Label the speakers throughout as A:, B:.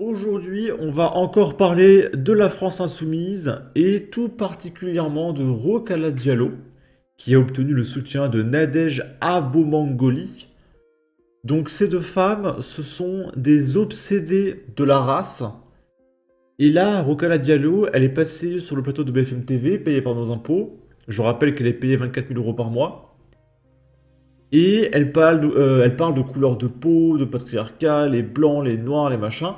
A: Aujourd'hui, on va encore parler de la France insoumise et tout particulièrement de Rokala Diallo, qui a obtenu le soutien de Nadège Abomangoli. Donc ces deux femmes, ce sont des obsédées de la race. Et là, Rokala Diallo, elle est passée sur le plateau de BFM TV, payée par nos impôts. Je rappelle qu'elle est payée 24 000 euros par mois. Et elle parle de couleur de peau, de patriarcat, les blancs, les noirs, les machins.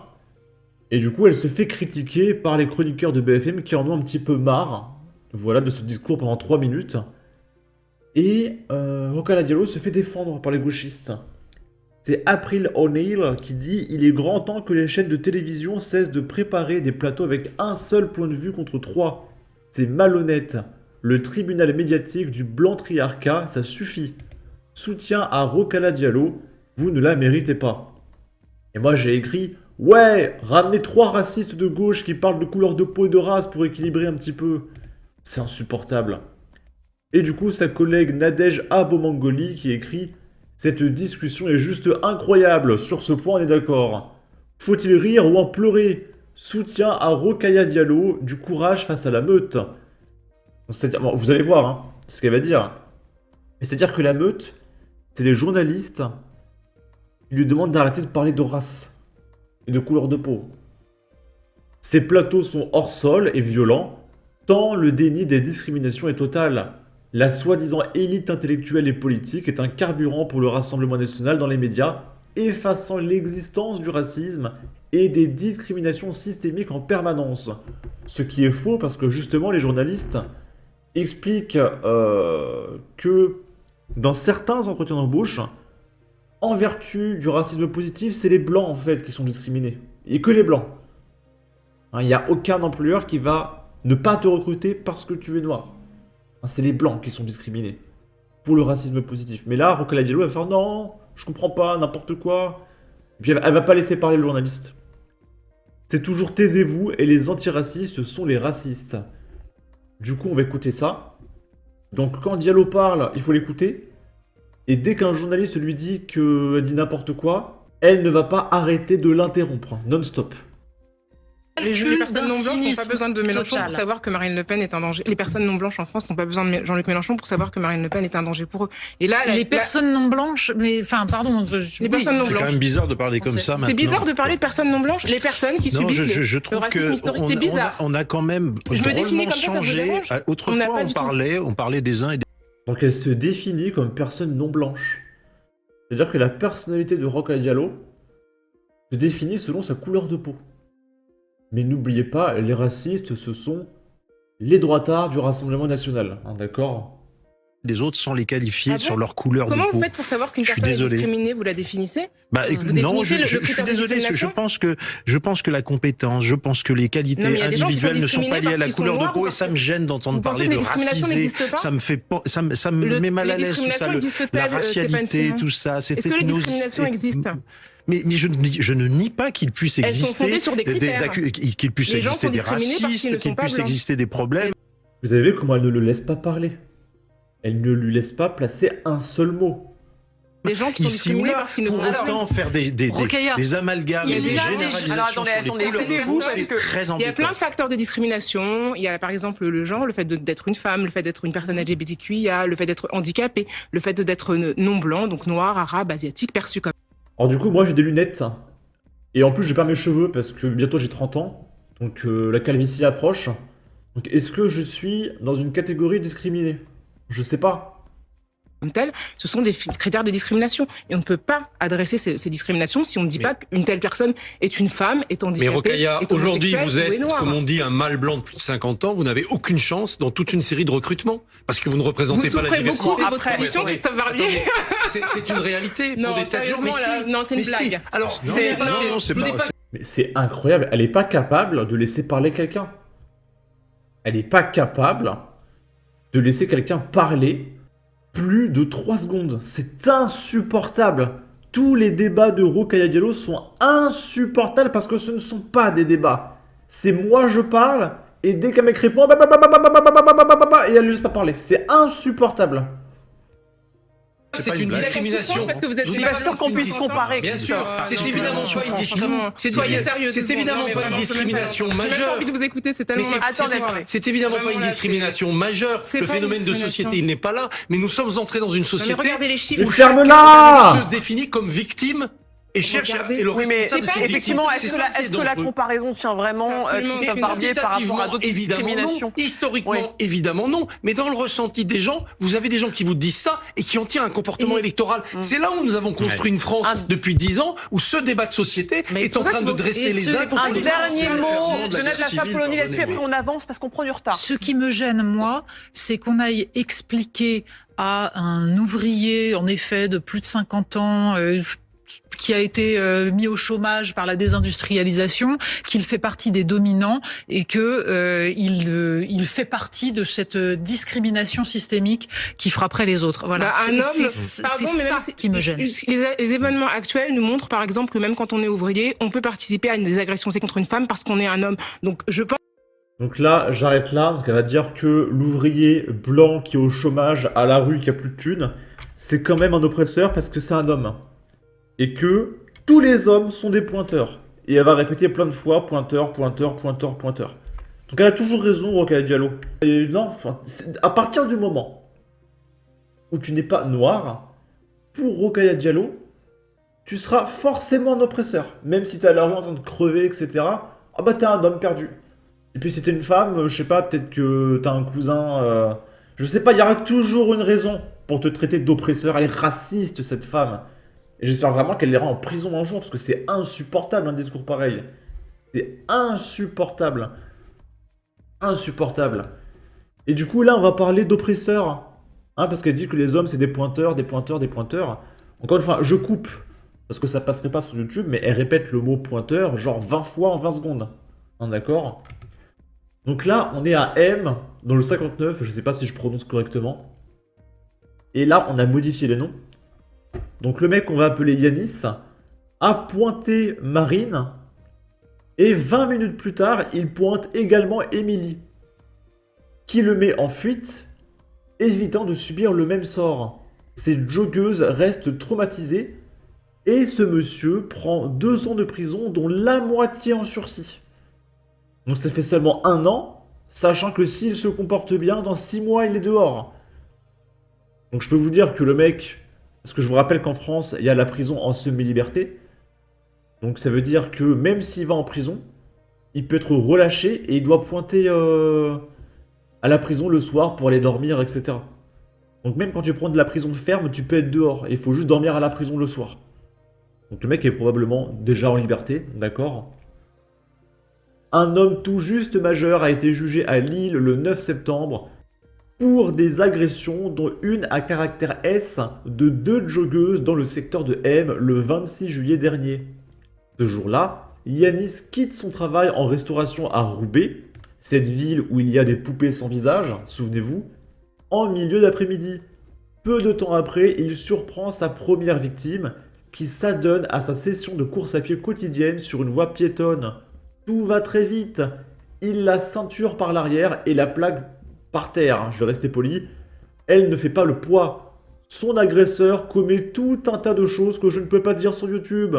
A: Et du coup, elle se fait critiquer par les chroniqueurs de BFM qui en ont un petit peu marre, voilà, de ce discours pendant 3 minutes. Et Rokala Diallo se fait défendre par les gauchistes. C'est April O'Neil qui dit: Il est grand temps que les chaînes de télévision cessent de préparer des plateaux avec un seul point de vue contre trois. C'est malhonnête. Le tribunal médiatique du blanc triarcat, ça suffit. Soutien à Rokala Diallo, vous ne la méritez pas. Et moi j'ai écrit: Ouais, ramenez 3 racistes de gauche qui parlent de couleur de peau et de race pour équilibrer un petit peu. C'est insupportable. Et du coup, sa collègue Nadège Abomangoli qui écrit: Cette discussion est juste incroyable, sur ce point on est d'accord. Faut-il rire ou en pleurer? Soutien à Rokaya Diallo, du courage face à la meute. C'est-à-dire, bon, vous allez voir ce qu'elle va dire. C'est-à-dire que la meute, c'est les journalistes qui lui demandent d'arrêter de parler de race et de couleur de peau. Ces plateaux sont hors sol et violents, tant le déni des discriminations est total. La soi-disant élite intellectuelle et politique est un carburant pour le Rassemblement national dans les médias, effaçant l'existence du racisme et des discriminations systémiques en permanence. Ce qui est faux parce que justement les journalistes expliquent que dans certains entretiens d'embauche, en vertu du racisme positif, c'est les blancs en fait qui sont discriminés. Et que les blancs. Il n'y a aucun employeur qui va ne pas te recruter parce que tu es noir. C'est les blancs qui sont discriminés pour le racisme positif. Mais là, Rokala Diallo va faire: non, je comprends pas, n'importe quoi. Et puis elle va pas laisser parler le journaliste. C'est toujours taisez-vous et les antiracistes sont les racistes. Du coup, on va écouter ça. Donc quand Diallo parle, il faut l'écouter. Et dès qu'un journaliste lui dit qu'elle dit n'importe quoi, elle ne va pas arrêter de l'interrompre, non-stop.
B: Les personnes non blanches n'ont pas besoin de Mélenchon pour savoir que Marine Le Pen est un danger. Les personnes non blanches en France n'ont pas besoin de Jean-Luc Mélenchon pour savoir que Marine Le Pen est un danger pour eux. Et là,
C: les personnes non blanches, mais enfin, pardon,
B: les personnes non
D: c'est
B: blanches.
D: quand même bizarre de parler comme ça maintenant.
B: C'est bizarre de parler de personnes non blanches. Les personnes qui subissent
D: je
B: le
D: trouve
B: racisme historique, c'est bizarre.
D: on a quand même drôlement changé. Autrefois, on parlait des uns et des
A: Donc elle se définit comme personne non blanche. C'est-à-dire que la personnalité de Rokaya Diallo se définit selon sa couleur de peau. Mais n'oubliez pas, les racistes, ce sont les droitards du Rassemblement national, d'accord?
D: des autres sans les qualifier
B: Ah bon
D: sur leur couleur
B: Comment
D: de peau.
B: vous faites pour savoir qu'une
D: Je suis
B: personne est
D: désolé.
B: discriminée? Vous la définissez?
D: Bah,
B: Vous
D: non,
B: définissez le
D: je suis
B: critère de
D: désolé.
B: discrimination?
D: Je pense que la compétence, je pense que les
B: Non, mais
D: qualités
B: il y a des gens qui sont
D: individuelles ne sont pas liées à la
B: discriminés parce
D: couleur
B: qu'ils
D: de
B: sont
D: peau
B: noirs
D: et ça me gêne d'entendre
B: Vous pensez
D: parler
B: que
D: de
B: les discriminations
D: racisé.
B: n'existent pas?
D: Ça me met mal à
B: Les
D: l'aise tout ça.
B: discriminations existent-elles,
D: La
B: Stéphane
D: racialité,
B: Simon?
D: tout ça.
B: Est-ce que les discriminations existent?
D: Mais je ne nie pas qu'il puisse
B: Elles sont
D: exister
B: fondées sur des critères.
D: qu'il puisse
B: Les gens
D: exister
B: sont
D: des
B: discriminés parce qu'ils
D: racistes,
B: ne
D: qu'il
B: sont pas
D: puisse
B: blancs.
D: exister des problèmes.
A: Vous avez vu comment elle ne le laisse pas parler? Elle ne lui laisse pas placer un seul mot.
B: Des gens qui sont
D: Ici ou
B: discriminés
D: là,
B: parce qu'ils ne
D: pour
B: sont pas
D: autant
B: blancs.
D: faire des amalgames,
C: il
D: et
C: y
D: des
C: a des-
D: généralisations
E: alors,
D: sur les
E: attendez,
D: couleurs de
E: écoutez-vous,
D: peau,
E: parce
D: c'est
E: que
D: très
B: Il y a
D: embêtant.
B: plein de facteurs de discrimination. Il y a par exemple le genre, le fait d'être une femme, le fait d'être une personne LGBTQIA, le fait d'être handicapé, le fait d'être non blanc, donc noir, arabe, asiatique, perçu comme.
A: Alors du coup, moi j'ai des lunettes. Et en plus, je perds mes cheveux parce que bientôt j'ai 30 ans. Donc la calvitie approche. Donc est-ce que je suis dans une catégorie discriminée? Je sais pas.
B: Comme tel, ce sont des critères de discrimination. Et on ne peut pas adresser ces discriminations si on ne dit pas qu'une telle personne est une femme, est handicapée,
F: Mais Rokaya,
B: est
F: aujourd'hui,
B: homosexuelle
F: vous
B: ou est
F: êtes,
B: noire.
F: comme on dit, un mâle blanc de plus de 50 ans. Vous n'avez aucune chance dans toute une série de recrutements. Parce que vous ne
B: Vous
F: représentez pas la
B: souffrez
F: diversité.
B: beaucoup de votre
E: Après,
B: condition,
F: attendez,
B: Christophe Barbier.
F: C'est une réalité
B: Non,
F: pour des tas de gens.
B: sérieusement, là, non, c'est une
F: mais si.
B: blague.
F: Alors,
D: Non,
F: c'est
D: non, c'est pas.
A: Mais c'est incroyable. Elle est pas capable de laisser parler quelqu'un. Elle est pas capable de laisser quelqu'un parler plus de 3 secondes. C'est insupportable. Tous les débats de Rokaya Diallo sont insupportables parce que ce ne sont pas des débats. C'est moi je parle et dès qu'un mec répond, et elle ne laisse pas parler. C'est insupportable.
F: C'est une discrimination.
B: Parce que vous êtes
E: Je suis pas sûr qu'on puisse comparer.
F: Bien sûr, c'est évidemment pas une discrimination.
B: Soyez sérieux.
F: C'est évidemment pas une discrimination
B: J'ai même pas
F: majeure.
B: envie de vous écouter, c'est tellement.
F: C'est évidemment pas une discrimination majeure. Le phénomène de société, il n'est pas là. Mais nous sommes entrés dans une société
B: regardez les chiffres.
F: où
A: Ferme-la
F: chacun se définit comme victime et cherche et le
E: Oui, mais
F: responsable de cette
E: effectivement,
F: victime.
E: est-ce que la comparaison tient vraiment, Christophe Barbier, par rapport à d'autres discriminations?
F: Historiquement, évidemment non. Mais dans le ressenti des gens, vous avez des gens qui vous disent ça et qui en tirent un comportement électoral. C'est là où nous avons construit une France depuis 10 ans, où ce débat de société est en train de dresser les uns contre
E: Un
F: les autres.
E: dernier mot de Natacha Polony là-dessus, après on avance parce qu'on prend du retard.
C: Ce qui me gêne, moi, c'est qu'on aille expliquer à un ouvrier, en effet, de plus de 50 ans, qui a été mis au chômage par la désindustrialisation, qu'il fait partie des dominants et que il fait partie de cette discrimination systémique qui frapperait les autres. Voilà, c'est ça qui me gêne.
B: Les événements actuels nous montrent, par exemple, que même quand on est ouvrier, on peut participer à des agressions contre une femme parce qu'on est un homme. Donc je pense.
A: Donc là, j'arrête là, donc elle va dire que l'ouvrier blanc qui est au chômage, à la rue, qui a plus de thunes, c'est quand même un oppresseur parce que c'est un homme. Et que tous les hommes sont des pointeurs. Et elle va répéter plein de fois, pointeur, pointeur, pointeur, pointeur. Donc elle a toujours raison, Rokhaya Diallo. Et non, à partir du moment où tu n'es pas noir, pour Rokhaya Diallo, tu seras forcément un oppresseur. Même si t'es à la rue en train de crever, etc. Ah bah t'es un homme perdu. Et puis si t'es une femme, je sais pas, peut-être que t'as un cousin... Je sais pas, il y aura toujours une raison pour te traiter d'oppresseur. Elle est raciste, cette femme. Et j'espère vraiment qu'elle ira en prison un jour, parce que c'est insupportable un discours pareil. C'est insupportable. Insupportable. Et du coup, là, on va parler d'oppresseurs. Hein, parce qu'elle dit que les hommes, c'est des pointeurs, des pointeurs, des pointeurs. Encore une fois, je coupe, parce que ça passerait pas sur YouTube, mais elle répète le mot pointeur, genre 20 fois en 20 secondes. Hein, d'accord ? Donc là, on est à M, dans le 59, je sais pas si je prononce correctement. Et là, on a modifié les noms. Donc le mec qu'on va appeler Yanis a pointé Marine et 20 minutes plus tard, il pointe également Émilie, qui le met en fuite, évitant de subir le même sort. Ces joggeuses restent traumatisées et ce monsieur prend 2 ans de prison, dont la moitié en sursis. Donc ça fait seulement 1 an, sachant que s'il se comporte bien, dans 6 mois, il est dehors. Donc je peux vous dire que le mec... Parce que je vous rappelle qu'en France, il y a la prison en semi-liberté. Donc ça veut dire que même s'il va en prison, il peut être relâché et il doit pointer à la prison le soir pour aller dormir, etc. Donc même quand tu prends de la prison ferme, tu peux être dehors. Et il faut juste dormir à la prison le soir. Donc le mec est probablement déjà en liberté, d'accord ? Un homme tout juste majeur a été jugé à Lille le 9 septembre pour des agressions, dont une à caractère S de 2 joggeuses dans le secteur de M le 26 juillet dernier. Ce jour-là, Yanis quitte son travail en restauration à Roubaix, cette ville où il y a des poupées sans visage, souvenez-vous, en milieu d'après-midi. Peu de temps après, il surprend sa première victime, qui s'adonne à sa session de course à pied quotidienne sur une voie piétonne. Tout va très vite. Il la ceinture par l'arrière et la plaque par terre, je vais rester poli. Elle ne fait pas le poids. Son agresseur commet tout un tas de choses que je ne peux pas dire sur YouTube.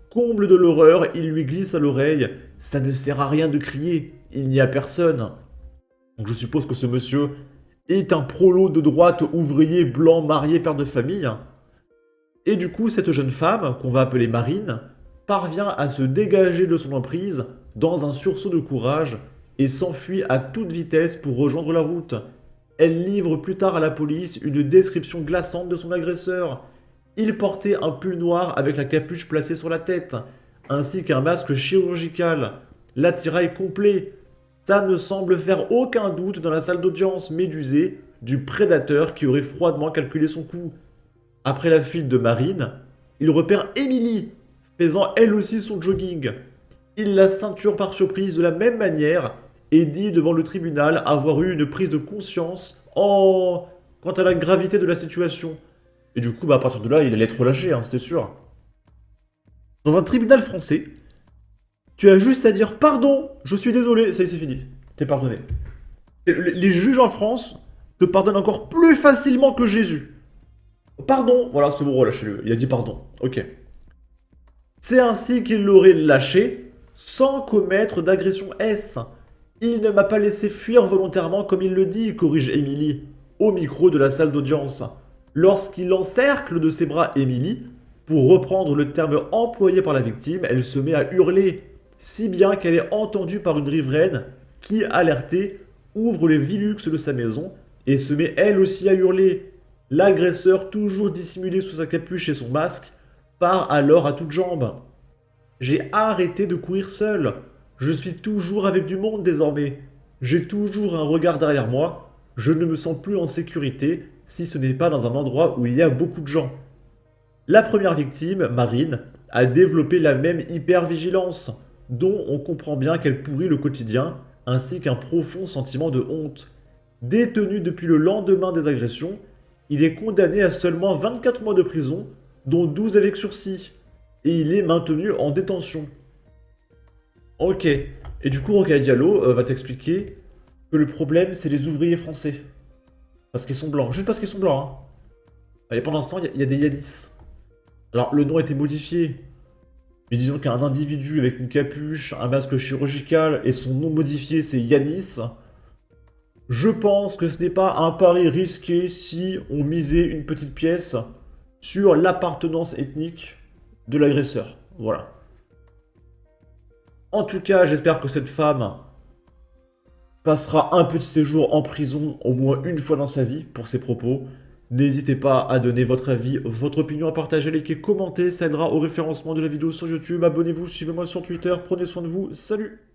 A: Comble de l'horreur, il lui glisse à l'oreille « Ça ne sert à rien de crier, il n'y a personne ». Donc je suppose que ce monsieur est un prolo de droite, ouvrier, blanc, marié, père de famille. Et du coup, cette jeune femme, qu'on va appeler Marine, parvient à se dégager de son emprise dans un sursaut de courage et s'enfuit à toute vitesse pour rejoindre la route. Elle livre plus tard à la police une description glaçante de son agresseur. Il portait un pull noir avec la capuche placée sur la tête, ainsi qu'un masque chirurgical. L'attirail complet. Ça ne semble faire aucun doute dans la salle d'audience médusée du prédateur qui aurait froidement calculé son coup. Après la fuite de Marine, il repère Émilie, faisant elle aussi son jogging. Il la ceinture par surprise de la même manière et dit devant le tribunal avoir eu une prise de conscience quant à la gravité de la situation. Et du coup, à partir de là, il allait être relâché, c'était sûr. Dans un tribunal français, tu as juste à dire « Pardon, je suis désolé », ça y est, c'est fini. T'es pardonné. Les juges en France te pardonnent encore plus facilement que Jésus. Pardon, voilà, c'est bon, relâchez-le. Il a dit pardon. Ok. C'est ainsi qu'il l'aurait lâché sans commettre d'agression S. Il ne m'a pas laissé fuir volontairement comme il le dit, corrige Émilie, au micro de la salle d'audience. Lorsqu'il encercle de ses bras Émilie, pour reprendre le terme employé par la victime, elle se met à hurler, si bien qu'elle est entendue par une riveraine qui, alertée, ouvre les Velux de sa maison et se met elle aussi à hurler. L'agresseur, toujours dissimulé sous sa capuche et son masque, part alors à toutes jambes. J'ai arrêté de courir seul. Je suis toujours avec du monde désormais. J'ai toujours un regard derrière moi. Je ne me sens plus en sécurité si ce n'est pas dans un endroit où il y a beaucoup de gens. La première victime, Marine, a développé la même hypervigilance, dont on comprend bien qu'elle pourrit le quotidien, ainsi qu'un profond sentiment de honte. Détenu depuis le lendemain des agressions, il est condamné à seulement 24 mois de prison, dont 12 avec sursis, et il est maintenu en détention. Ok, et du coup Rokhaya Diallo va t'expliquer que le problème c'est les ouvriers français. Parce qu'ils sont blancs, juste parce qu'ils sont blancs. Hein. Et pendant l'instant, il y a des Yanis. Alors le nom a été modifié, mais disons qu'un individu avec une capuche, un masque chirurgical et son nom modifié c'est Yanis. Je pense que ce n'est pas un pari risqué si on misait une petite pièce sur l'appartenance ethnique de l'agresseur. Voilà. En tout cas, j'espère que cette femme passera un petit séjour en prison au moins une fois dans sa vie pour ses propos. N'hésitez pas à donner votre avis, votre opinion, à partager, liker, commenter. Ça aidera au référencement de la vidéo sur YouTube. Abonnez-vous, suivez-moi sur Twitter. Prenez soin de vous. Salut!